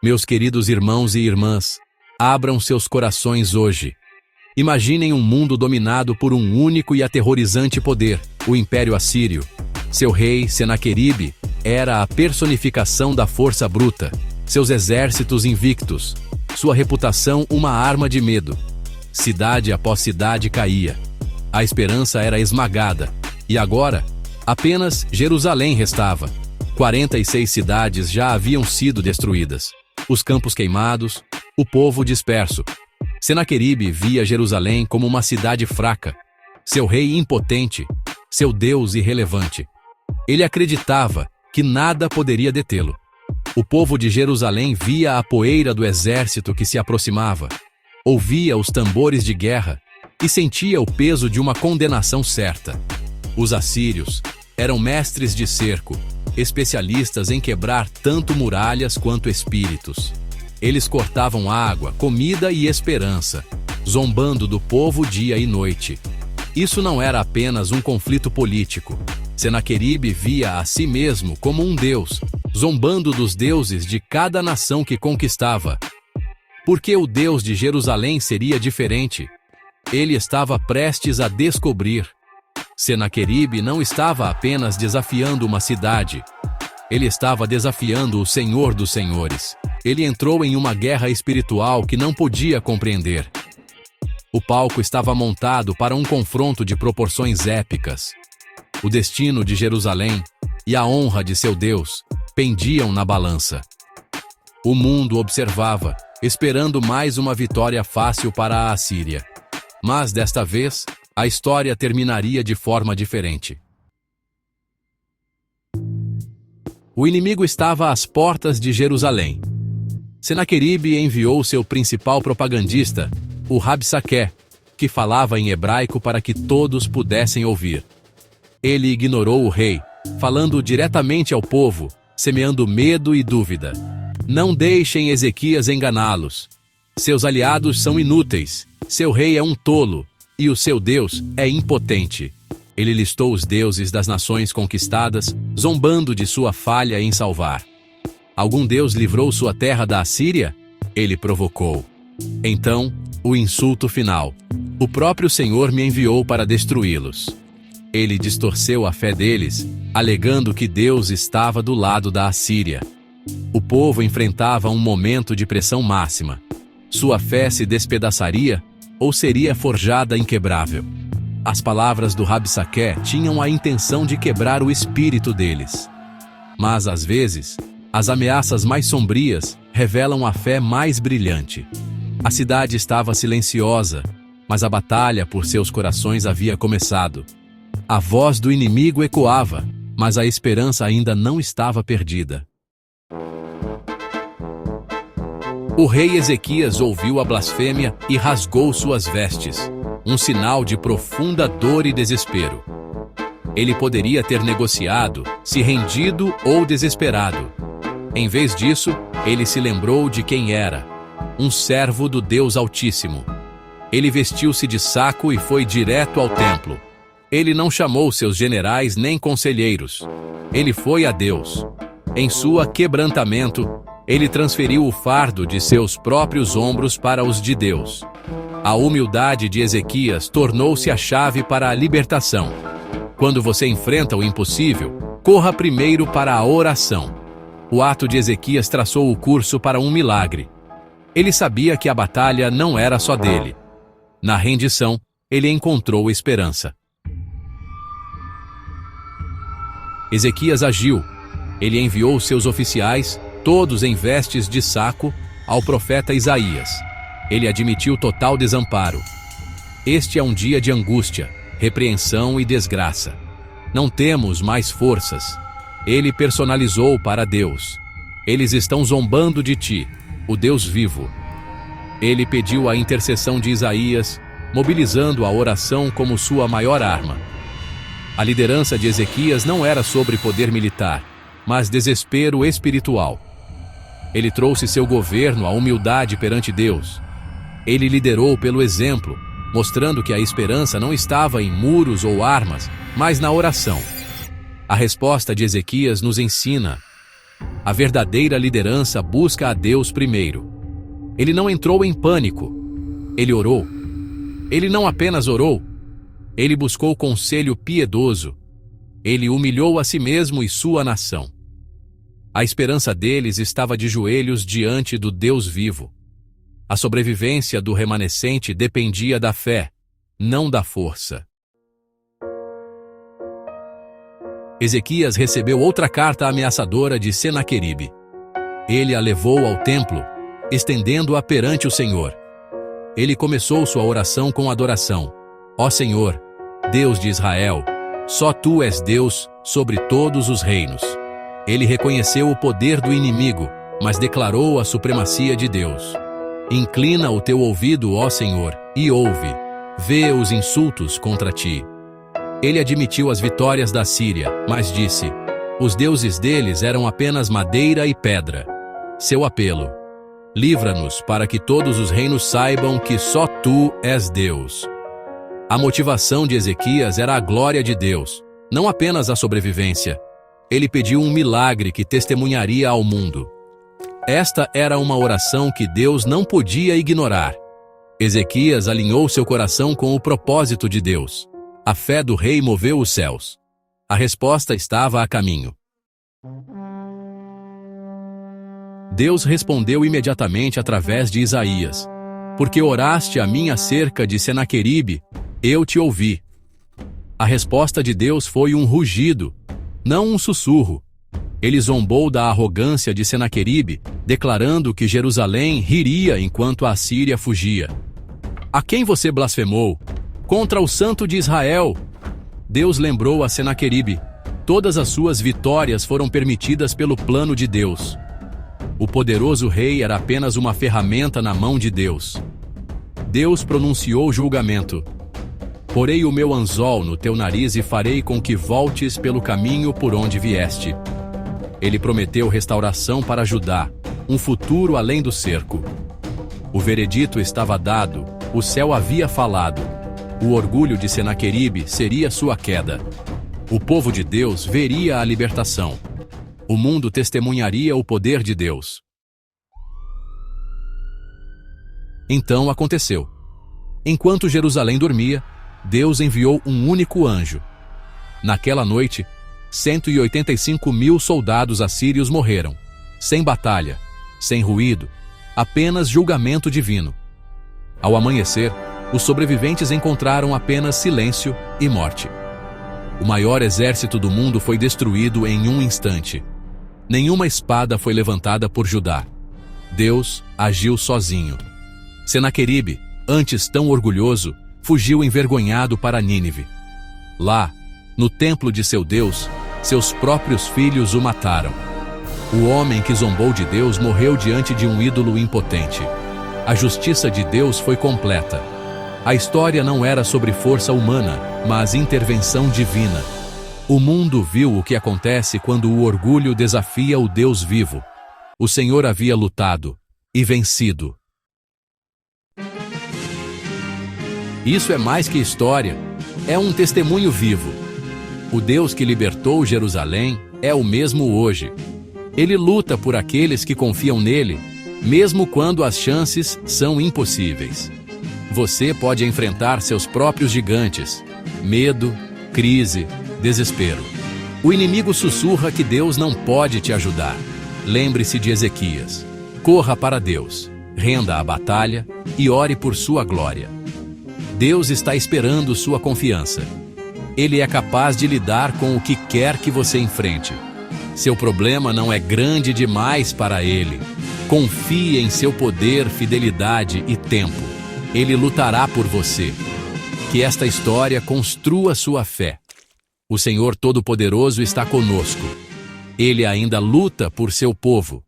Meus queridos irmãos e irmãs, abram seus corações hoje. Imaginem um mundo dominado por um único e aterrorizante poder, o Império Assírio. Seu rei, Senaqueribe, era a personificação da força bruta, seus exércitos invictos, sua reputação uma arma de medo. Cidade após cidade caía. A esperança era esmagada. E agora, apenas Jerusalém restava. 46 cidades já haviam sido destruídas. Os campos queimados, o povo disperso. Senaqueribe via Jerusalém como uma cidade fraca, seu rei impotente, seu Deus irrelevante. Ele acreditava que nada poderia detê-lo. O povo de Jerusalém via a poeira do exército que se aproximava, ouvia os tambores de guerra e sentia o peso de uma condenação certa. Os assírios eram mestres de cerco, especialistas em quebrar tanto muralhas quanto espíritos. Eles cortavam água, comida e esperança, zombando do povo dia e noite. Isso não era apenas um conflito político. Senaqueribe via a si mesmo como um deus, zombando dos deuses de cada nação que conquistava. Porque o Deus de Jerusalém seria diferente. Ele estava prestes a descobrir. Senaqueribe não estava apenas desafiando uma cidade. Ele estava desafiando o Senhor dos Senhores. Ele entrou em uma guerra espiritual que não podia compreender. O palco estava montado para um confronto de proporções épicas. O destino de Jerusalém e a honra de seu Deus pendiam na balança. O mundo observava, esperando mais uma vitória fácil para a Assíria. Mas desta vez, a história terminaria de forma diferente. O inimigo estava às portas de Jerusalém. Senaqueribe enviou seu principal propagandista, o Rabsaqué, que falava em hebraico para que todos pudessem ouvir. Ele ignorou o rei, falando diretamente ao povo, semeando medo e dúvida. Não deixem Ezequias enganá-los. Seus aliados são inúteis, seu rei é um tolo, e o seu Deus é impotente. Ele listou os deuses das nações conquistadas, zombando de sua falha em salvar. Algum Deus livrou sua terra da Assíria? Ele provocou. Então, o insulto final. O próprio Senhor me enviou para destruí-los. Ele distorceu a fé deles, alegando que Deus estava do lado da Assíria. O povo enfrentava um momento de pressão máxima. Sua fé se despedaçaria ou seria forjada inquebrável. As palavras do Rabsaqué tinham a intenção de quebrar o espírito deles. Mas, às vezes, as ameaças mais sombrias revelam a fé mais brilhante. A cidade estava silenciosa, mas a batalha por seus corações havia começado. A voz do inimigo ecoava, mas a esperança ainda não estava perdida. O rei Ezequias ouviu a blasfêmia e rasgou suas vestes, um sinal de profunda dor e desespero. Ele poderia ter negociado, se rendido ou desesperado. Em vez disso, ele se lembrou de quem era, um servo do Deus Altíssimo. Ele vestiu-se de saco e foi direto ao templo. Ele não chamou seus generais nem conselheiros. Ele foi a Deus. Em sua quebrantamento, ele transferiu o fardo de seus próprios ombros para os de Deus. A humildade de Ezequias tornou-se a chave para a libertação. Quando você enfrenta o impossível, corra primeiro para a oração. O ato de Ezequias traçou o curso para um milagre. Ele sabia que a batalha não era só dele. Na rendição, ele encontrou esperança. Ezequias agiu. Ele enviou seus oficiais, todos em vestes de saco, ao profeta Isaías. Ele admitiu total desamparo. Este é um dia de angústia, repreensão e desgraça. Não temos mais forças. Ele personalizou para Deus. Eles estão zombando de ti, o Deus vivo. Ele pediu a intercessão de Isaías, mobilizando a oração como sua maior arma. A liderança de Ezequias não era sobre poder militar, mas desespero espiritual. Ele trouxe seu governo à humildade perante Deus. Ele liderou pelo exemplo, mostrando que a esperança não estava em muros ou armas, mas na oração. A resposta de Ezequias nos ensina: A verdadeira liderança busca a Deus primeiro. Ele não entrou em pânico. Ele orou. Ele não apenas orou. Ele buscou conselho piedoso. Ele humilhou a si mesmo e sua nação. A esperança deles estava de joelhos diante do Deus vivo. A sobrevivência do remanescente dependia da fé, não da força. Ezequias recebeu outra carta ameaçadora de Senaqueribe. Ele a levou ao templo, estendendo-a perante o Senhor. Ele começou sua oração com adoração. Ó Senhor, Deus de Israel, só Tu és Deus sobre todos os reinos. Ele reconheceu o poder do inimigo, mas declarou a supremacia de Deus. Inclina o teu ouvido, ó Senhor, e ouve. Vê os insultos contra ti. Ele admitiu as vitórias da Síria, mas disse: os deuses deles eram apenas madeira e pedra. Seu apelo: livra-nos para que todos os reinos saibam que só Tu és Deus. A motivação de Ezequias era a glória de Deus, não apenas a sobrevivência. Ele pediu um milagre que testemunharia ao mundo. Esta era uma oração que Deus não podia ignorar. Ezequias alinhou seu coração com o propósito de Deus. A fé do rei moveu os céus. A resposta estava a caminho. Deus respondeu imediatamente através de Isaías: porque oraste a mim acerca de Senaqueribe, eu te ouvi. A resposta de Deus foi um rugido, não um sussurro. Ele zombou da arrogância de Senaqueribe, declarando que Jerusalém riria enquanto a Síria fugia. A quem você blasfemou? Contra o Santo de Israel. Deus lembrou a Senaqueribe: todas as suas vitórias foram permitidas pelo plano de Deus. O poderoso rei era apenas uma ferramenta na mão de Deus. Deus pronunciou julgamento: porei o meu anzol no teu nariz e farei com que voltes pelo caminho por onde vieste. Ele prometeu restauração para Judá, um futuro além do cerco. O veredito estava dado, o céu havia falado. O orgulho de Senaqueribe seria sua queda. O povo de Deus veria a libertação. O mundo testemunharia o poder de Deus. Então aconteceu. Enquanto Jerusalém dormia, Deus enviou um único anjo. Naquela noite, 185.000 soldados assírios morreram, sem batalha, sem ruído, apenas julgamento divino. Ao amanhecer, os sobreviventes encontraram apenas silêncio e morte. O maior exército do mundo foi destruído em um instante. Nenhuma espada foi levantada por Judá. Deus agiu sozinho. Senaqueribe, antes tão orgulhoso, fugiu envergonhado para Nínive. Lá, no templo de seu Deus, seus próprios filhos o mataram. O homem que zombou de Deus morreu diante de um ídolo impotente. A justiça de Deus foi completa. A história não era sobre força humana, mas intervenção divina. O mundo viu o que acontece quando o orgulho desafia o Deus vivo. O Senhor havia lutado e vencido. Isso é mais que história, é um testemunho vivo. O Deus que libertou Jerusalém é o mesmo hoje. Ele luta por aqueles que confiam nele, mesmo quando as chances são impossíveis. Você pode enfrentar seus próprios gigantes: medo, crise, desespero. O inimigo sussurra que Deus não pode te ajudar. Lembre-se de Ezequias. Corra para Deus, renda a batalha e ore por sua glória. Deus está esperando sua confiança. Ele é capaz de lidar com o que quer que você enfrente. Seu problema não é grande demais para Ele. Confie em seu poder, fidelidade e tempo. Ele lutará por você. Que esta história construa sua fé. O Senhor Todo-Poderoso está conosco. Ele ainda luta por seu povo.